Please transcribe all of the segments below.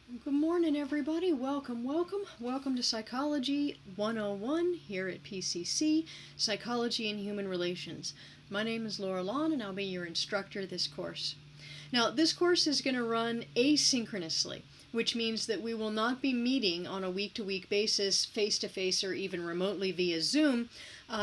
Good morning, everybody. Welcome to Psychology 101 here at PCC, Psychology and Human Relations. My name is Laura Lawn, and I'll be your instructor this course. Now, this course is going to run asynchronously, which means that we will not be meeting on a week-to-week basis, face-to-face, or even remotely via Zoom.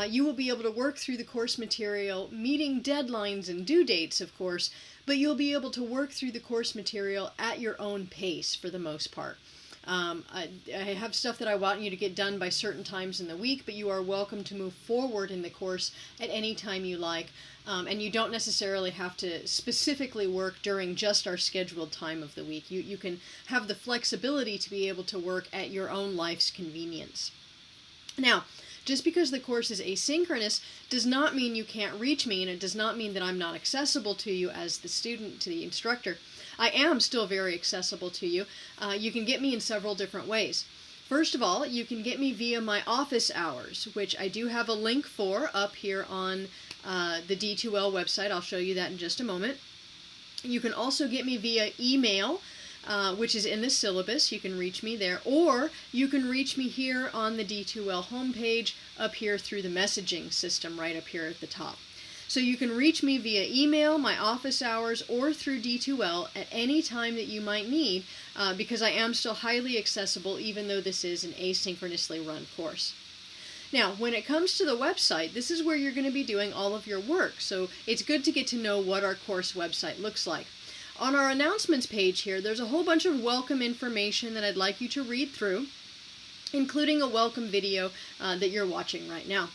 You will be able to work through the course material, meeting deadlines and due dates, of course, but you'll be able to work through the course material at your own pace for the most part. I have stuff that I want you to get done by certain times in the week, but you are welcome to move forward in the course at any time you like, and you don't necessarily have to specifically work during just our scheduled time of the week. You can have the flexibility to be able to work at your own life's convenience. Now, just because the course is asynchronous does not mean you can't reach me, and it does not mean that I'm not accessible to you as the student, to the instructor. I am still very accessible to you. You can get me in several different ways. First of all, you can get me via my office hours, which I do have a link for up here on the D2L website. I'll show you that in just a moment. You can also get me via email, which is in the syllabus. You can reach me there, or you can reach me here on the D2L homepage up here through the messaging system right up here at the top. So you can reach me via email, my office hours, or through D2L at any time that you might need, because I am still highly accessible even though this is an asynchronously run course. Now, when it comes to the website, this is where you're going to be doing all of your work, so it's good to get to know what our course website looks like. On our announcements page here, there's a whole bunch of welcome information that I'd like you to read through, including a welcome video that you're watching right now.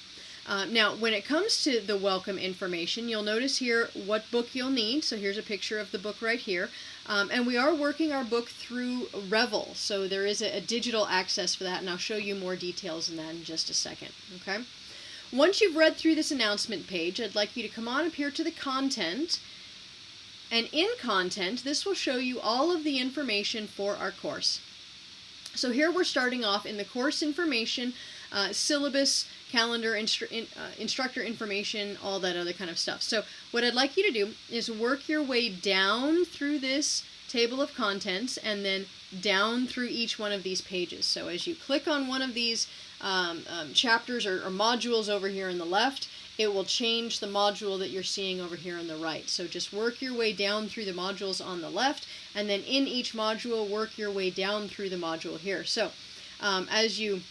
Now, when it comes to the welcome information, you'll notice here what book you'll need. So here's a picture of the book right here. And we are working our book through Revel, so there is a digital access for that, and I'll show you more details on that in just a second. Okay. Once you've read through this announcement page, I'd like you to come on up here to the content. And in content, this will show you all of the information for our course. So here we're starting off in the course information, syllabus, calendar, instructor information, all that other kind of stuff. So what I'd like you to do is work your way down through this table of contents and then down through each one of these pages. So as you click on one of these chapters or modules over here on the left, it will change the module that you're seeing over here on the right. So just work your way down through the modules on the left, and then in each module, work your way down through the module here. So as you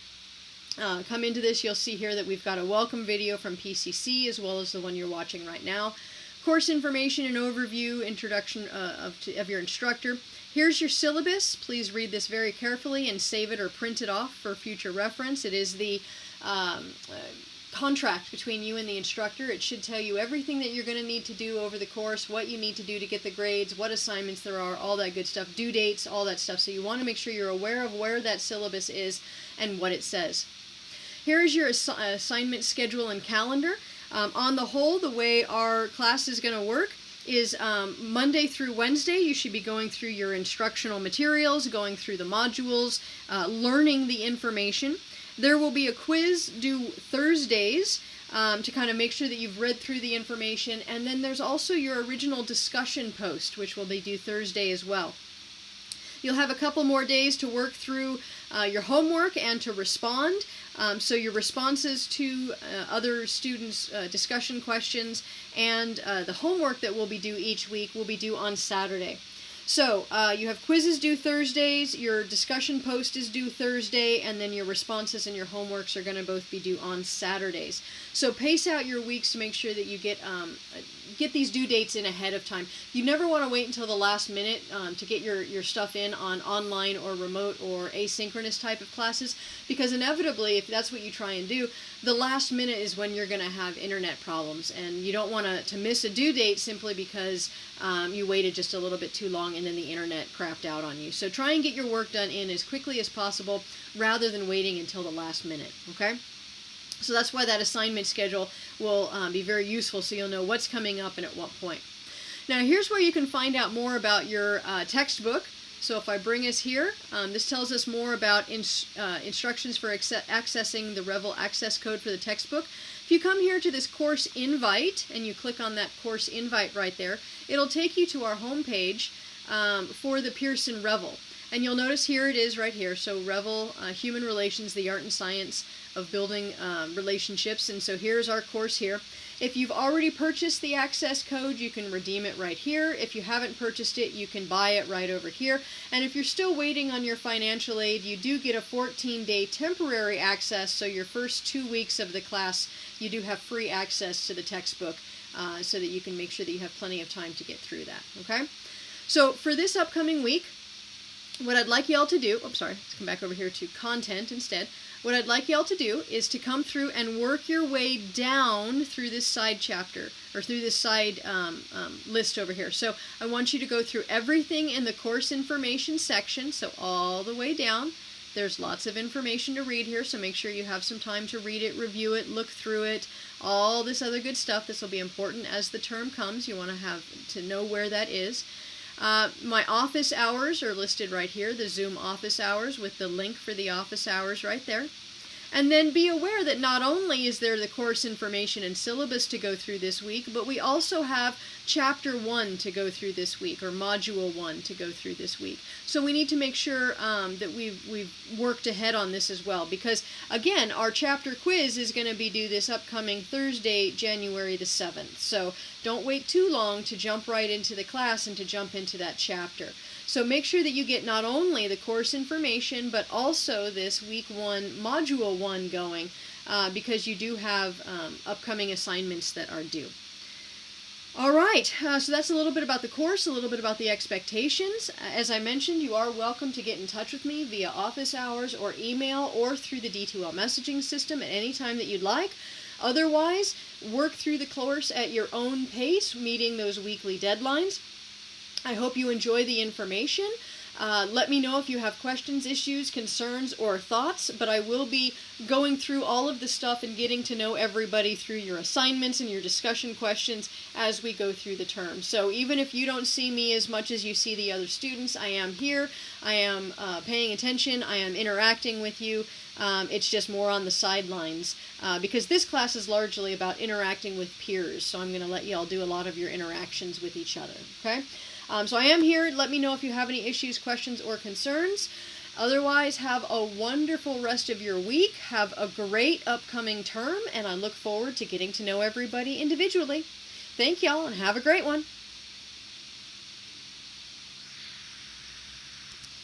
come into this, you'll see here that we've got a welcome video from PCC as well as the one you're watching right now. Course information and overview, introduction of your instructor. Here's your syllabus. Please read this very carefully and save it or print it off for future reference. It is the contract between you and the instructor. It should tell you everything that you're going to need to do over the course, what you need to do to get the grades, what assignments there are, all that good stuff, due dates, all that stuff. So you want to make sure you're aware of where that syllabus is and what it says. Here is your assignment schedule and calendar. On the whole, the way our class is going to work is Monday through Wednesday, you should be going through your instructional materials, going through the modules, learning the information. There will be a quiz due Thursdays to kind of make sure that you've read through the information, and then there's also your original discussion post, which will be due Thursday as well. You'll have a couple more days to work through your homework and to respond. So your responses to other students' discussion questions and the homework that will be due each week will be due on Saturday. So you have quizzes due Thursdays, your discussion post is due Thursday, and then your responses and your homeworks are going to both be due on Saturdays. So pace out your weeks to make sure that you get these due dates in ahead of time. You never want to wait until the last minute to get your stuff in on online or remote or asynchronous type of classes, because inevitably, if that's what you try and do, the last minute is when you're going to have internet problems, and you don't want to miss a due date simply because you waited just a little bit too long and then the internet crapped out on you. So try and get your work done in as quickly as possible rather than waiting until the last minute, okay? So that's why that assignment schedule will be very useful, so you'll know what's coming up and at what point. Now here's where you can find out more about your textbook. So if I bring us here, this tells us more about instructions for accessing the Revel access code for the textbook. If you come here to this course invite and you click on that course invite right there, it'll take you to our home page for the Pearson Revel. And you'll notice here it is right here. So Revel, Human Relations, the Art and Science of Building Relationships. And so here's our course here. If you've already purchased the access code, you can redeem it right here. If you haven't purchased it, you can buy it right over here. And if you're still waiting on your financial aid, you do get a 14-day temporary access. So your first 2 weeks of the class, you do have free access to the textbook so that you can make sure that you have plenty of time to get through that, okay? So for this upcoming week, what I'd like y'all to do, let's come back over here to content instead. What I'd like y'all to do is to come through and work your way down through this side chapter, or through this side list over here. So I want you to go through everything in the course information section, so all the way down. There's lots of information to read here, so make sure you have some time to read it, review it, look through it, all this other good stuff. This will be important as the term comes. You want to have to know where that is. My office hours are listed right here, the Zoom office hours with the link for the office hours right there. And then be aware that not only is there the course information and syllabus to go through this week, but we also have Chapter 1 to go through this week, or Module 1 to go through this week. So we need to make sure that we've worked ahead on this as well, because, again, our chapter quiz is going to be due this upcoming Thursday, January the 7th. So don't wait too long to jump right into the class and to jump into that chapter. So make sure that you get not only the course information, but also this Week 1, Module 1 going, because you do have upcoming assignments that are due. All right, so that's a little bit about the course, a little bit about the expectations. As I mentioned, you are welcome to get in touch with me via office hours or email or through the D2L messaging system at any time that you'd like. Otherwise, work through the course at your own pace, meeting those weekly deadlines. I hope you enjoy the information. Let me know if you have questions, issues, concerns, or thoughts, but I will be going through all of the stuff and getting to know everybody through your assignments and your discussion questions as we go through the term. So even if you don't see me as much as you see the other students, I am here, I am paying attention, I am interacting with you. It's just more on the sidelines because this class is largely about interacting with peers, so I'm going to let you all do a lot of your interactions with each other, okay? So I am here. Let me know if you have any issues, questions, or concerns. Otherwise, have a wonderful rest of your week. Have a great upcoming term, and I look forward to getting to know everybody individually. Thank y'all, and have a great one.